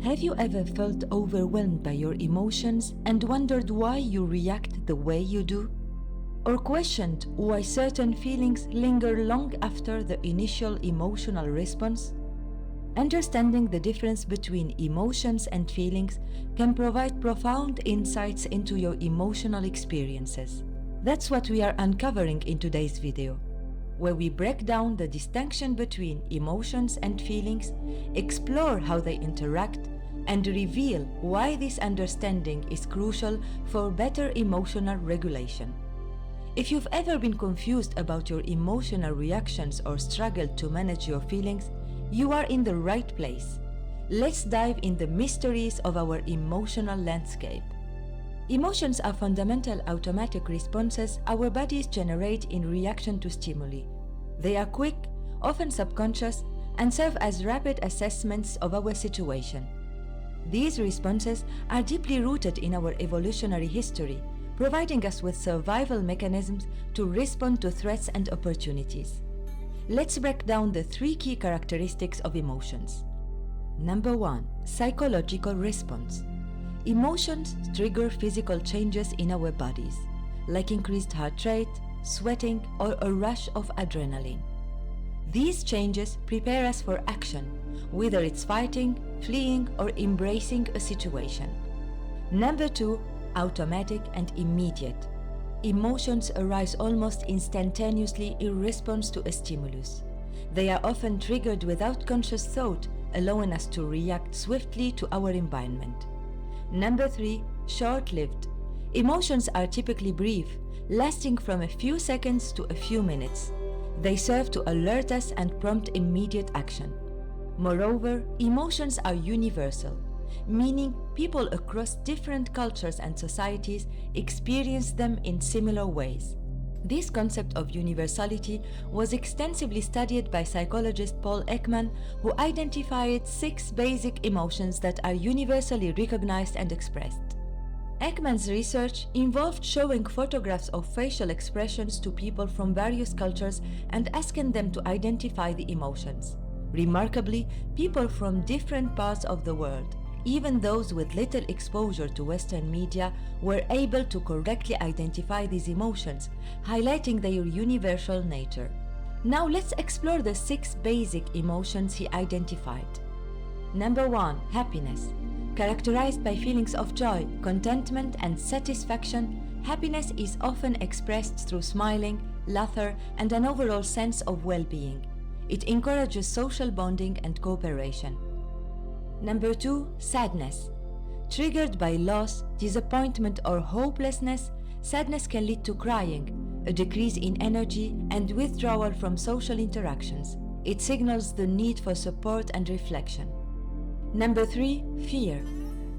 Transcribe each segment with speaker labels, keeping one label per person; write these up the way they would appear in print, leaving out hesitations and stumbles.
Speaker 1: Have you ever felt overwhelmed by your emotions and wondered why you react the way you do? Or questioned why certain feelings linger long after the initial emotional response? Understanding the difference between emotions and feelings can provide profound insights into your emotional experiences. That's what we are uncovering in today's video, where we break down the distinction between emotions and feelings, explore how they interact, and reveal why this understanding is crucial for better emotional regulation. If you've ever been confused about your emotional reactions or struggled to manage your feelings, you are in the right place. Let's dive in the mysteries of our emotional landscape. Emotions are fundamental automatic responses our bodies generate in reaction to stimuli. They are quick, often subconscious, and serve as rapid assessments of our situation. These responses are deeply rooted in our evolutionary history, providing us with survival mechanisms to respond to threats and opportunities. Let's break down the 3 key characteristics of emotions. Number 1. Psychological response. Emotions trigger physical changes in our bodies, like increased heart rate, sweating, or a rush of adrenaline. These changes prepare us for action, whether it's fighting, fleeing, or embracing a situation. Number 2. Automatic and immediate. Emotions arise almost instantaneously in response to a stimulus. They are often triggered without conscious thought, allowing us to react swiftly to our environment. Number 3. Short-lived. Emotions are typically brief, lasting from a few seconds to a few minutes. They serve to alert us and prompt immediate action. Moreover, emotions are universal, meaning people across different cultures and societies experience them in similar ways. This concept of universality was extensively studied by psychologist Paul Ekman, who identified 6 basic emotions that are universally recognized and expressed. Ekman's research involved showing photographs of facial expressions to people from various cultures and asking them to identify the emotions. Remarkably, people from different parts of the world, even those with little exposure to Western media, were able to correctly identify these emotions, highlighting their universal nature. Now let's explore the 6 basic emotions he identified. Number 1. Happiness. Characterized by feelings of joy, contentment, and satisfaction, happiness is often expressed through smiling, laughter, and an overall sense of well-being. It encourages social bonding and cooperation. Number 2. Sadness. Triggered by loss, disappointment, or hopelessness, sadness can lead to crying, a decrease in energy, and withdrawal from social interactions. It signals the need for support and reflection. Number 3. Fear.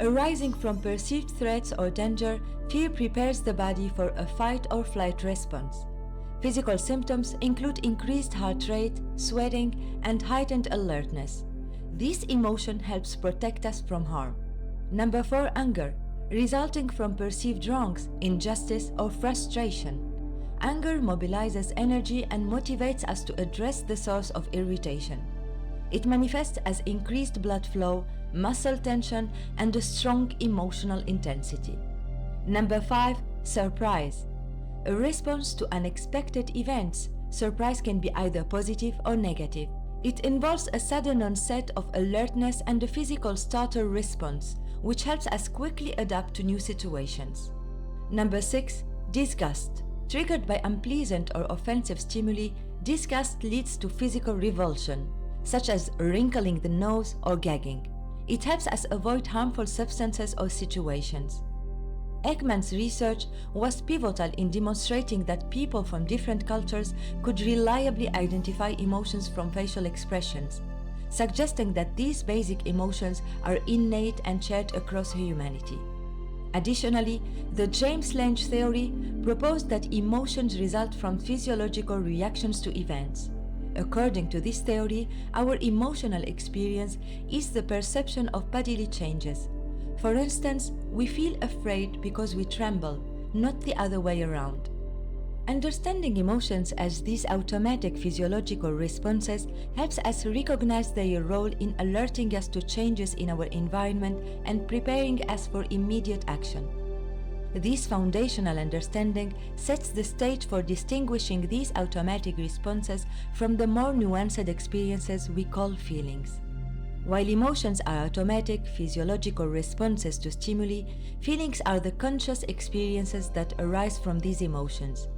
Speaker 1: Arising from perceived threats or danger, fear prepares the body for a fight or flight response. Physical symptoms include increased heart rate, sweating, and heightened alertness. This emotion helps protect us from harm. Number 4. Anger. Resulting from perceived wrongs, injustice, or frustration. Anger mobilizes energy and motivates us to address the source of irritation. It manifests as increased blood flow, muscle tension, and a strong emotional intensity. Number 5. Surprise. A response to unexpected events. Surprise can be either positive or negative. It involves a sudden onset of alertness and a physical startle response, which helps us quickly adapt to new situations. Number 6. Disgust. Triggered by unpleasant or offensive stimuli, disgust leads to physical revulsion, such as wrinkling the nose or gagging. It helps us avoid harmful substances or situations. Ekman's research was pivotal in demonstrating that people from different cultures could reliably identify emotions from facial expressions, suggesting that these basic emotions are innate and shared across humanity. Additionally, the James Lange theory proposed that emotions result from physiological reactions to events. According to this theory, our emotional experience is the perception of bodily changes. For instance, we feel afraid because we tremble, not the other way around. Understanding emotions as these automatic physiological responses helps us recognize their role in alerting us to changes in our environment and preparing us for immediate action. This foundational understanding sets the stage for distinguishing these automatic responses from the more nuanced experiences we call feelings. While emotions are automatic physiological responses to stimuli, feelings are the conscious experiences that arise from these emotions.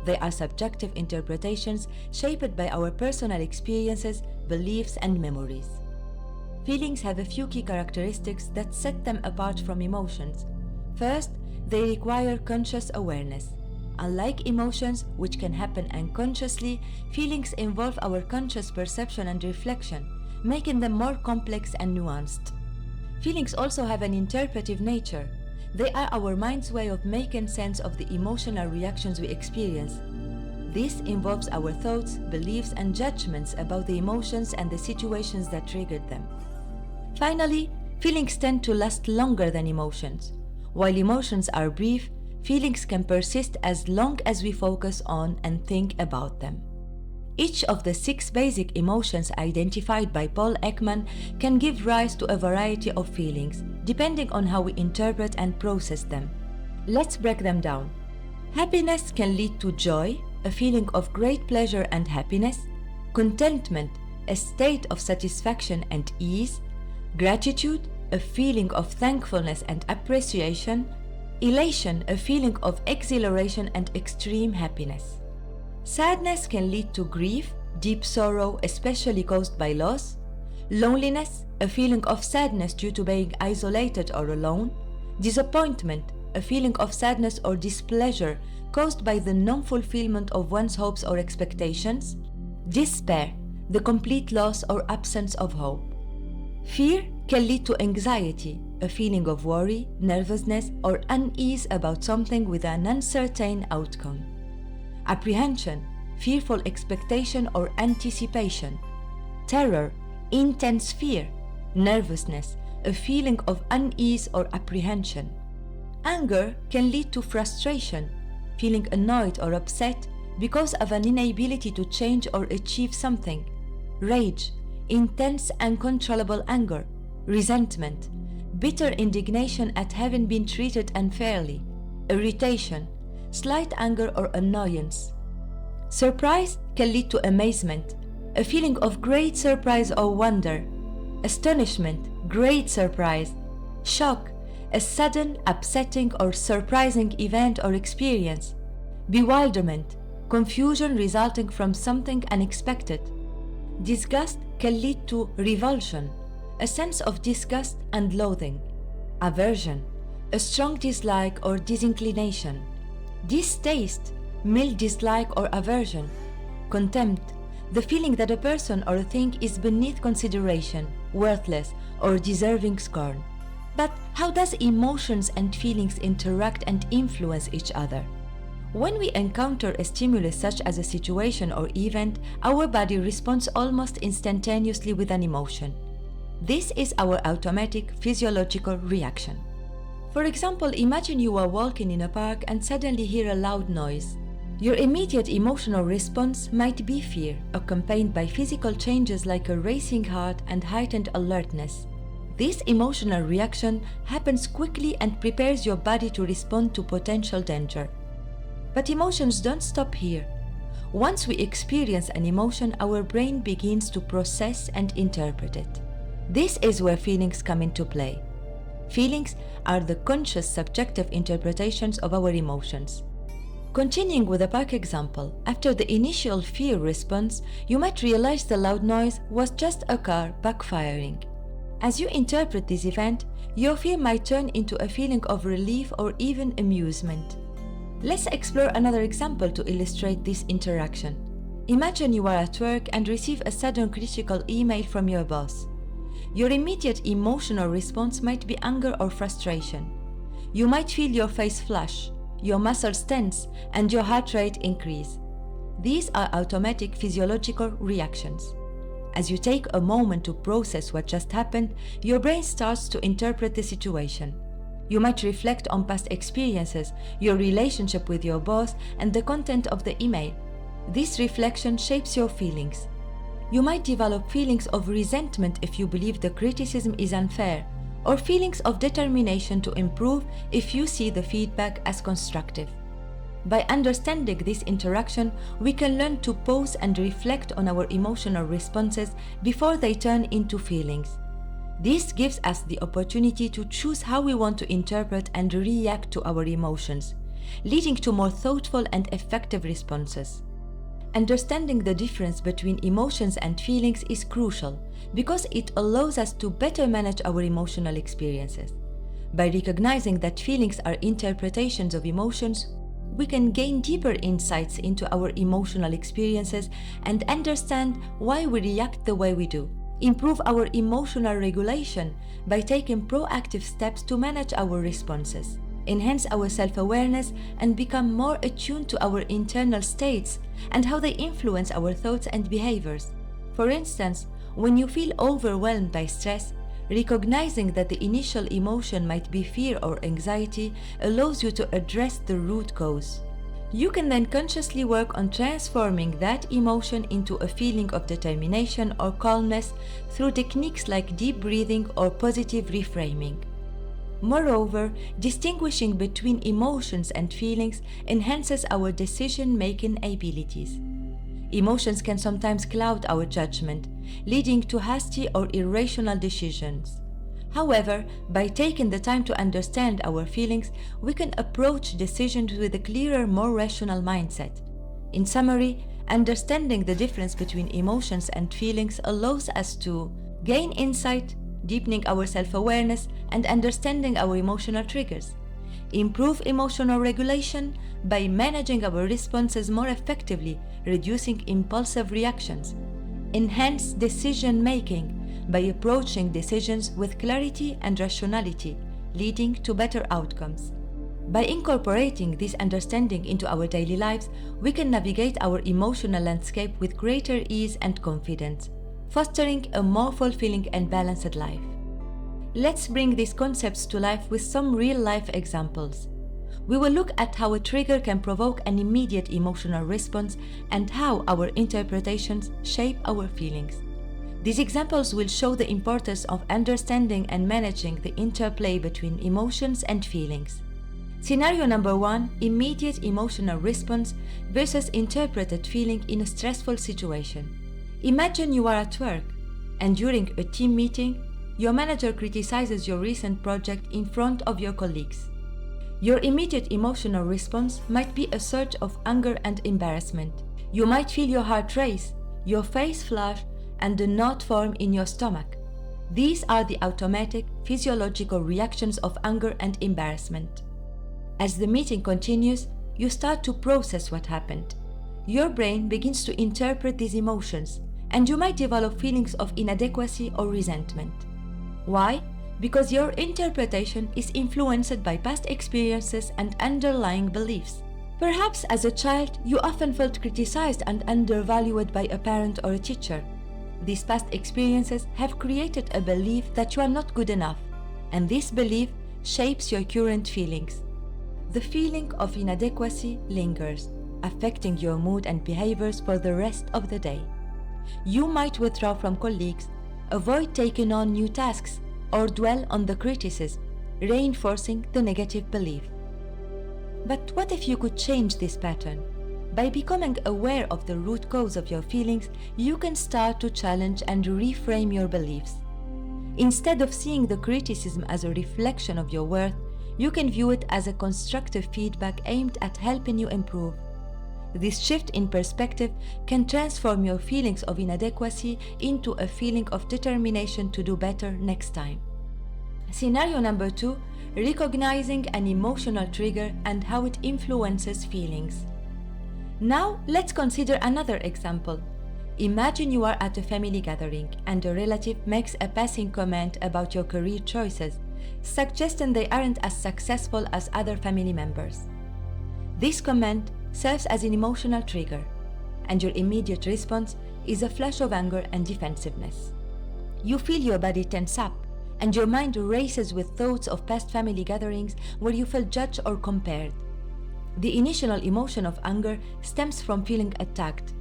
Speaker 1: They are subjective interpretations shaped by our personal experiences, beliefs, and memories. Feelings have a few key characteristics that set them apart from emotions. First, they require conscious awareness. Unlike emotions, which can happen unconsciously, feelings involve our conscious perception and reflection, making them more complex and nuanced. Feelings also have an interpretive nature. They are our mind's way of making sense of the emotional reactions we experience. This involves our thoughts, beliefs, and judgments about the emotions and the situations that triggered them. Finally, feelings tend to last longer than emotions. While emotions are brief, feelings can persist as long as we focus on and think about them. Each of the 6 basic emotions identified by Paul Ekman can give rise to a variety of feelings, depending on how we interpret and process them. Let's break them down. Happiness can lead to joy, a feeling of great pleasure and happiness; contentment, a state of satisfaction and ease; gratitude, a feeling of thankfulness and appreciation; elation, a feeling of exhilaration and extreme happiness. Sadness can lead to grief, deep sorrow, especially caused by loss; loneliness, a feeling of sadness due to being isolated or alone; disappointment, a feeling of sadness or displeasure caused by the non-fulfillment of one's hopes or expectations; despair, the complete loss or absence of hope. Fear can lead to anxiety, a feeling of worry, nervousness, or unease about something with an uncertain outcome. Apprehension, fearful expectation or anticipation. Terror, intense fear. Nervousness, a feeling of unease or apprehension. Anger can lead to frustration, feeling annoyed or upset because of an inability to change or achieve something. Rage, intense uncontrollable anger. Resentment, bitter indignation at having been treated unfairly. Irritation, slight anger or annoyance. Surprise can lead to amazement, a feeling of great surprise or wonder. Astonishment, great surprise. Shock, a sudden, upsetting or surprising event or experience. Bewilderment, confusion resulting from something unexpected. Disgust can lead to revulsion, a sense of disgust and loathing. Aversion, a strong dislike or disinclination. Distaste, mild dislike or aversion. Contempt, the feeling that a person or a thing is beneath consideration, worthless, or deserving scorn. But how does emotions and feelings interact and influence each other? When we encounter a stimulus such as a situation or event, our body responds almost instantaneously with an emotion. This is our automatic physiological reaction. For example, imagine you are walking in a park and suddenly hear a loud noise. Your immediate emotional response might be fear, accompanied by physical changes like a racing heart and heightened alertness. This emotional reaction happens quickly and prepares your body to respond to potential danger. But emotions don't stop here. Once we experience an emotion, our brain begins to process and interpret it. This is where feelings come into play. Feelings are the conscious subjective interpretations of our emotions. Continuing with the park example, after the initial fear response, you might realize the loud noise was just a car backfiring. As you interpret this event, your fear might turn into a feeling of relief or even amusement. Let's explore another example to illustrate this interaction. Imagine you are at work and receive a sudden critical email from your boss. Your immediate emotional response might be anger or frustration. You might feel your face flush, your muscles tense, and your heart rate increase. These are automatic physiological reactions. As you take a moment to process what just happened, your brain starts to interpret the situation. You might reflect on past experiences, your relationship with your boss, and the content of the email. This reflection shapes your feelings. You might develop feelings of resentment if you believe the criticism is unfair, or feelings of determination to improve if you see the feedback as constructive. By understanding this interaction, we can learn to pause and reflect on our emotional responses before they turn into feelings. This gives us the opportunity to choose how we want to interpret and react to our emotions, leading to more thoughtful and effective responses. Understanding the difference between emotions and feelings is crucial because it allows us to better manage our emotional experiences. By recognizing that feelings are interpretations of emotions, we can gain deeper insights into our emotional experiences and understand why we react the way we do. Improve our emotional regulation by taking proactive steps to manage our responses. Enhance our self-awareness and become more attuned to our internal states and how they influence our thoughts and behaviors. For instance, when you feel overwhelmed by stress, recognizing that the initial emotion might be fear or anxiety allows you to address the root cause. You can then consciously work on transforming that emotion into a feeling of determination or calmness through techniques like deep breathing or positive reframing. Moreover, distinguishing between emotions and feelings enhances our decision-making abilities. Emotions can sometimes cloud our judgment, leading to hasty or irrational decisions. However, by taking the time to understand our feelings, we can approach decisions with a clearer, more rational mindset. In summary, understanding the difference between emotions and feelings allows us to gain insight, deepening our self-awareness and understanding our emotional triggers, improve emotional regulation by managing our responses more effectively, reducing impulsive reactions, enhance decision-making by approaching decisions with clarity and rationality, leading to better outcomes. By incorporating this understanding into our daily lives, we can navigate our emotional landscape with greater ease and confidence, fostering a more fulfilling and balanced life. Let's bring these concepts to life with some real-life examples. We will look at how a trigger can provoke an immediate emotional response and how our interpretations shape our feelings. These examples will show the importance of understanding and managing the interplay between emotions and feelings. Scenario number 1, immediate emotional response versus interpreted feeling in a stressful situation. Imagine you are at work, and during a team meeting, your manager criticizes your recent project in front of your colleagues. Your immediate emotional response might be a surge of anger and embarrassment. You might feel your heart race, your face flush, and a knot form in your stomach. These are the automatic physiological reactions of anger and embarrassment. As the meeting continues, you start to process what happened. Your brain begins to interpret these emotions, and you might develop feelings of inadequacy or resentment. Why? Because your interpretation is influenced by past experiences and underlying beliefs. Perhaps as a child, you often felt criticized and undervalued by a parent or a teacher. These past experiences have created a belief that you are not good enough, and this belief shapes your current feelings. The feeling of inadequacy lingers, affecting your mood and behaviors for the rest of the day. You might withdraw from colleagues, avoid taking on new tasks, or dwell on the criticism, reinforcing the negative belief. But what if you could change this pattern? By becoming aware of the root cause of your feelings, you can start to challenge and reframe your beliefs. Instead of seeing the criticism as a reflection of your worth, you can view it as a constructive feedback aimed at helping you improve. This shift in perspective can transform your feelings of inadequacy into a feeling of determination to do better next time. Scenario number 2, recognizing an emotional trigger and how it influences feelings. Now, let's consider another example. Imagine you are at a family gathering and a relative makes a passing comment about your career choices, suggesting they aren't as successful as other family members. This comment serves as an emotional trigger, and your immediate response is a flash of anger and defensive. You feel your body tense up, and your mind races with thoughts of past family gatherings where you felt judged or compared. The initial emotion of anger stems from feeling attacked,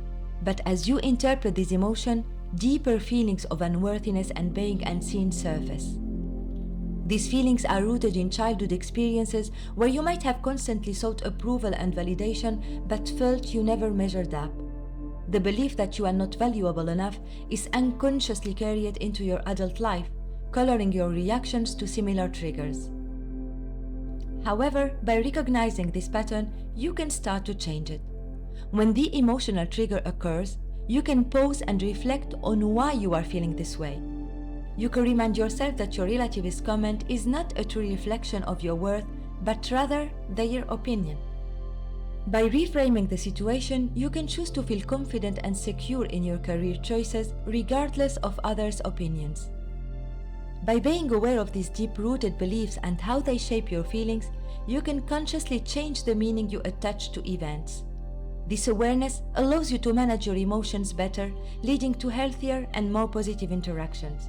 Speaker 1: but as you interpret this emotion, deeper feelings of unworthiness and being unseen surface. These feelings are rooted in childhood experiences where you might have constantly sought approval and validation but felt you never measured up. The belief that you are not valuable enough is unconsciously carried into your adult life, coloring your reactions to similar triggers. However, by recognizing this pattern, you can start to change it. When the emotional trigger occurs, you can pause and reflect on why you are feeling this way. You can remind yourself that your relative's comment is not a true reflection of your worth, but rather their opinion. By reframing the situation, you can choose to feel confident and secure in your career choices, regardless of others' opinions. By being aware of these deep-rooted beliefs and how they shape your feelings, you can consciously change the meaning you attach to events. This awareness allows you to manage your emotions better, leading to healthier and more positive interactions.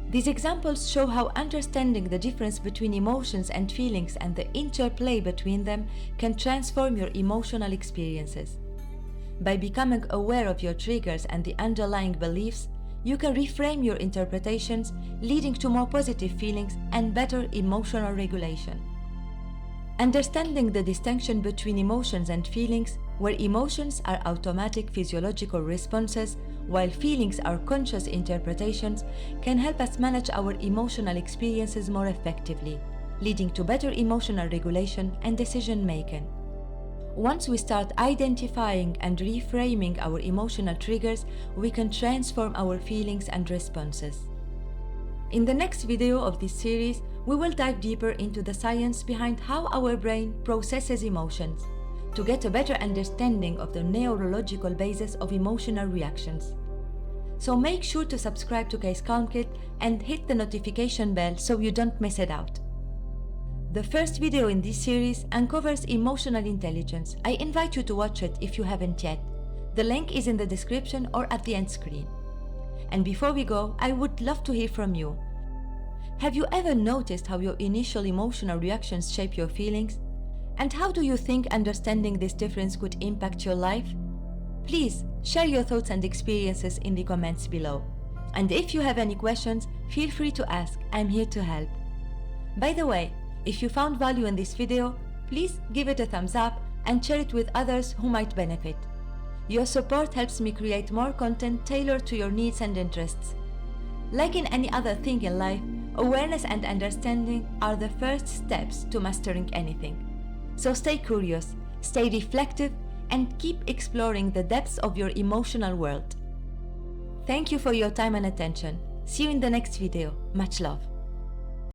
Speaker 1: These examples show how understanding the difference between emotions and feelings and the interplay between them can transform your emotional experiences. By becoming aware of your triggers and the underlying beliefs, you can reframe your interpretations, leading to more positive feelings and better emotional regulation. Understanding the distinction between emotions and feelings, where emotions are automatic physiological responses, while feelings are conscious interpretations, can help us manage our emotional experiences more effectively, leading to better emotional regulation and decision-making. Once we start identifying and reframing our emotional triggers, we can transform our feelings and responses. In the next video of this series, we will dive deeper into the science behind how our brain processes emotions, to get a better understanding of the neurological basis of emotional reactions. So make sure to subscribe to Case Calm Kit and hit the notification bell so you don't miss it out. The first video in this series uncovers emotional intelligence. I invite you to watch it if you haven't yet. The link is in the description or at the end screen. And before we go, I would love to hear from you. Have you ever noticed how your initial emotional reactions shape your feelings? And how do you think understanding this difference could impact your life? Please share your thoughts and experiences in the comments below. And if you have any questions, feel free to ask. I'm here to help. By the way, if you found value in this video, please give it a thumbs up and share it with others who might benefit. Your support helps me create more content tailored to your needs and interests. Like in any other thing in life, awareness and understanding are the first steps to mastering anything. So stay curious, stay reflective, and keep exploring the depths of your emotional world. Thank you for your time and attention. See you in the next video. Much love.